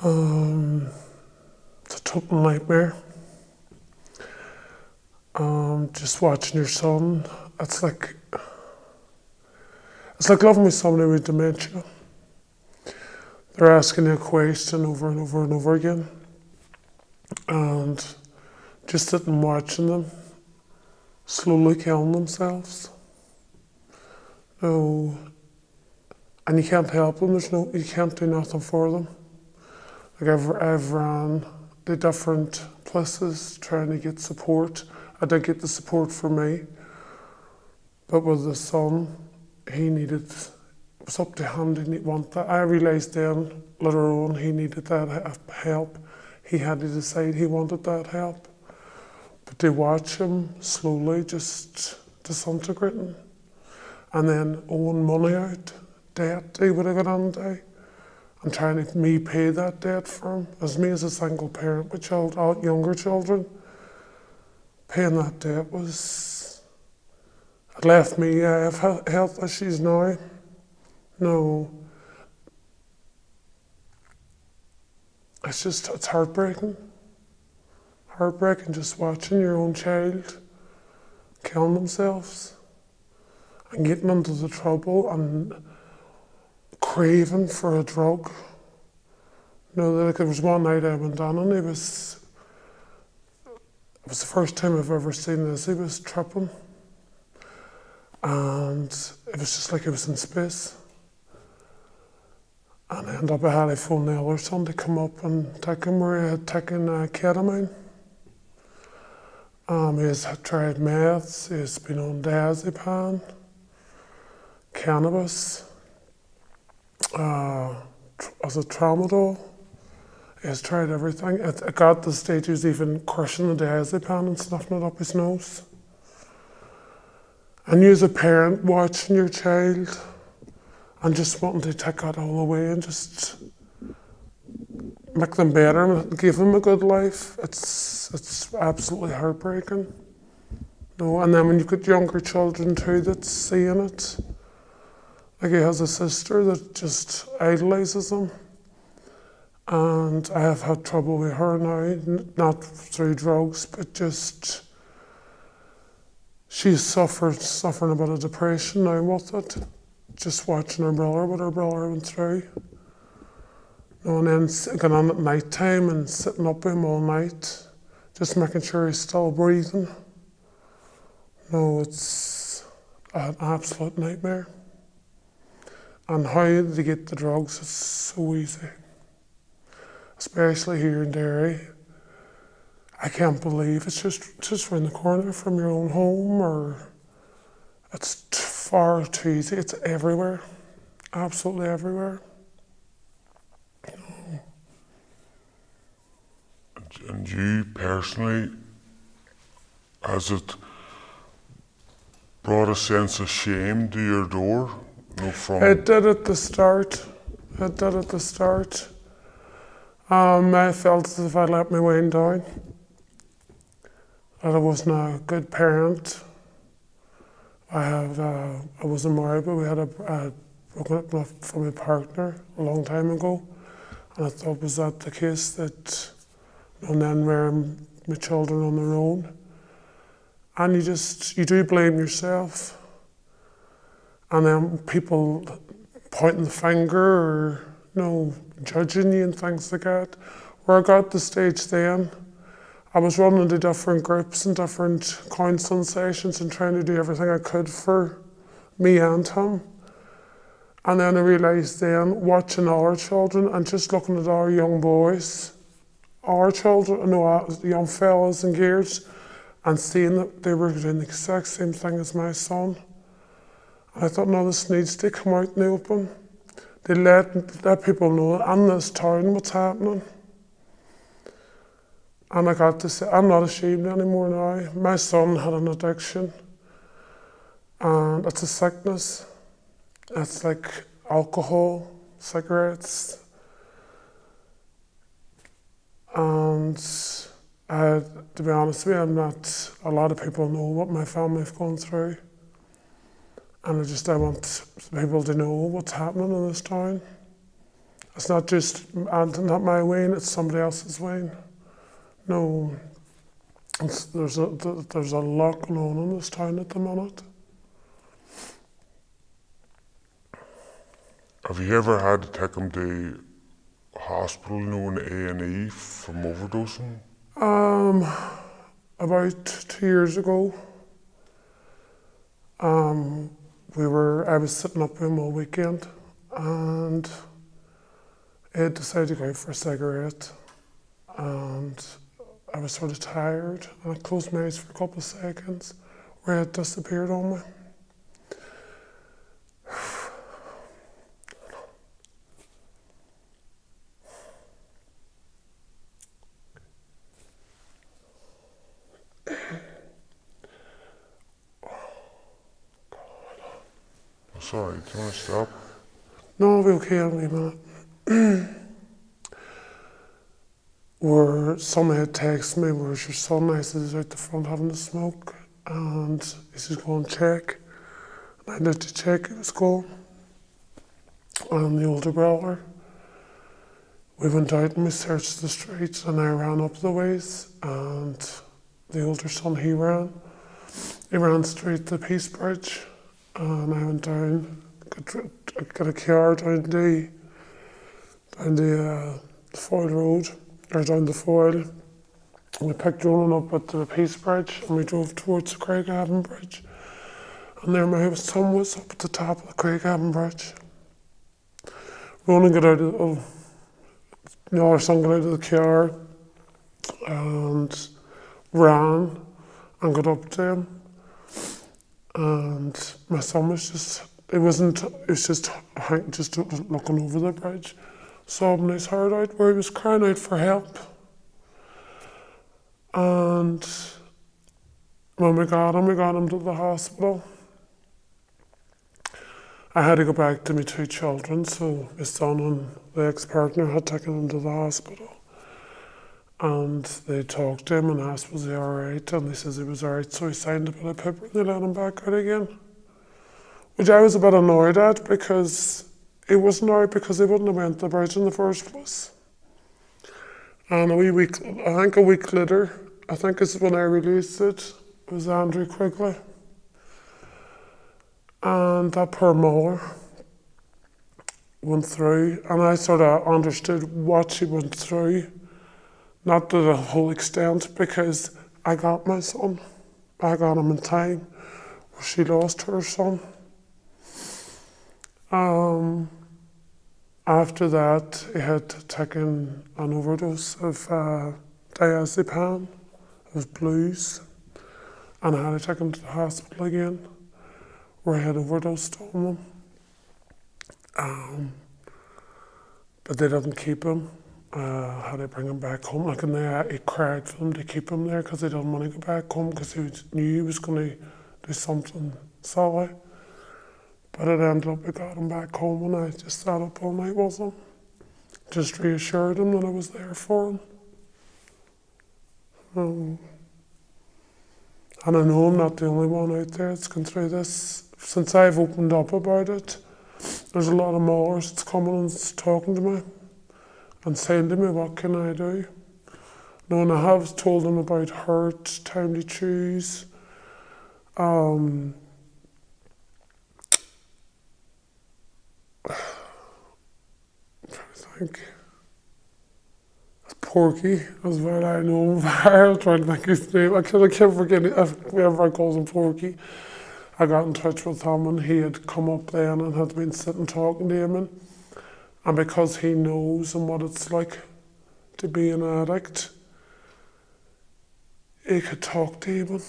Um, it's a total nightmare. Just watching your son, it's like living with somebody with dementia. They're asking you a question over and over and over again, and just sitting watching them slowly killing themselves. No, and you can't help them. You can't do nothing for them. Like I've ran the different places trying to get support. I did get the support for me, but with the son, he needed. It was up to him. Didn't want that. I realised then later on he needed that help. He had to decide he wanted that help. But to watch him slowly just disintegrating, and then owing money out, debt he would have got into, and trying to me pay that debt for him. As me as a single parent with younger children, paying that debt it left me. I have health issues now. No, it's heartbreaking. Heartbreaking just watching your own child killing themselves and getting into the trouble and craving for a drug. There was one night I went down and it was the first time I've ever seen this. He was tripping and it was just like he was in space. And I ended up, I had to phone the other son to come up and take him where he had taken ketamine. He's tried meth, he's been on diazepam, cannabis, as a tramadol. He's tried everything. It got to the stage he was even crushing the diazepam and snuffing it up his nose. And you as a parent watching your child and just wanting to take that all away and just make them better and give them a good life, it's absolutely heartbreaking. And then when you've got younger children too that's seeing it, like he has a sister that just idolises him. And I have had trouble with her now, not through drugs, but just she's suffering a bit of depression now with it. Just watching her brother, what her brother went through. And then going on at night time and sitting up with him all night, just making sure he's still breathing. It's an absolute nightmare. And how they get the drugs is so easy. Especially here in Derry. I can't believe it's just around the corner from your own home, or it's far too easy. It's everywhere, absolutely everywhere. And you personally, has it brought a sense of shame to your door? It did at the start. I felt as if I let my Wayne down. That I wasn't a good parent. I wasn't married, but we had broken up from a partner a long time ago. And I thought, was that the case that, and then rearing my children on their own? And you do blame yourself. And then people pointing the finger or, judging you and things like that. Where I got to the stage then, I was running to different groups and different counselling sessions and trying to do everything I could for me and him. And then I realised then, watching our children and just looking at our young boys, our children, young fellas and girls, and seeing that they were doing the exact same thing as my son. I thought, no, this needs to come out in the open. They let people know in this town what's happening. And I got to say, I'm not ashamed anymore now. My son had an addiction, and it's a sickness. It's like alcohol, cigarettes, and to be honest with you, a lot of people know what my family have gone through. And I want people to know what's happening in this town. It's not just not my wine, it's somebody else's wine. No, there's a lot going on in this town at the minute. Have you ever had to take him to hospital, in A&E from overdosing? About 2 years ago, I was sitting up with him all weekend, and I decided to go out for a cigarette, and I was sort of tired, and I closed my eyes for a couple of seconds, where it disappeared on me. Sorry, do you want to stop? No, I'll be okay in a minute. Where someone had texted me, where's your son? I said, he's out the front having a smoke, and he says, go and check. And I went to check, it was gone. And the older brother, we went out and we searched the streets, and I ran up the ways, and the older son, he ran straight to the Peace Bridge, and I went down, got a car down the Foyle Road, or down the Foyle. We picked Ronan up at the Peace Bridge, and we drove towards the Craigavon Bridge. And there my son was up at the top of the Craigavon Bridge. Ronan got out of the other son got out of the car and ran and got up to him. And my son was just looking over the bridge, sobbing his heart out, where he was crying out for help. And when we got him to the hospital. I had to go back to my 2 children, so my son and the ex-partner had taken him to the hospital. And they talked to him and asked, was he alright? And he says he was alright, so he signed a bit of paper and they let him back out again. Which I was a bit annoyed at, because he wasn't alright, because he wouldn't have went to the bridge in the first place. And a week later, I think it's when I released it was Andrew Quigley. And that poor mother went through, and I sort of understood what she went through, not to the whole extent, because I got my son. I got him in time where she lost her son. After that, he had taken an overdose of diazepam, of blues, and I had to take him to the hospital again, where I had overdosed on them. But they didn't keep him. Had to bring him back home. Like, and he cried for them to keep him there, because they didn't want to go back home, because he knew he was going to do something silly. But it ended up we got him back home, and I just sat up all night with him. Just reassured him that I was there for him. And I know I'm not the only one out there that's gone through this. Since I've opened up about it, there's a lot of mothers that's coming and talking to me and saying to me, what can I do? No, and I have told them about hurt, time to choose. I think Porky as well. I know him very. I'm trying to think his name. I can't forget it. Whenever I call him Porky, I got in touch with him, and he had come up then and had been sitting talking to him, and because he knows and what it's like to be an addict, he could talk to him,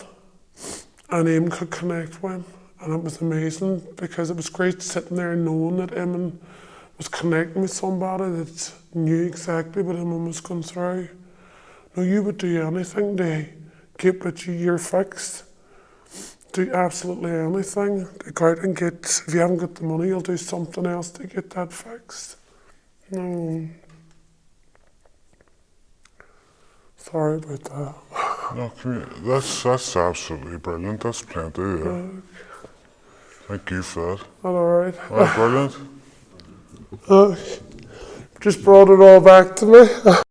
and Eamon could connect with him, and it was amazing, because it was great sitting there knowing that Eamon was connecting with somebody that knew exactly what Eamon was going through. No, you would do anything to get what you're fixed. Do absolutely anything. Go out and get, if you haven't got the money, you'll do something else to get that fixed. No. Sorry about that. No, that's absolutely brilliant. That's plenty, yeah. Thank you for that. All right. All right, brilliant. just brought it all back to me.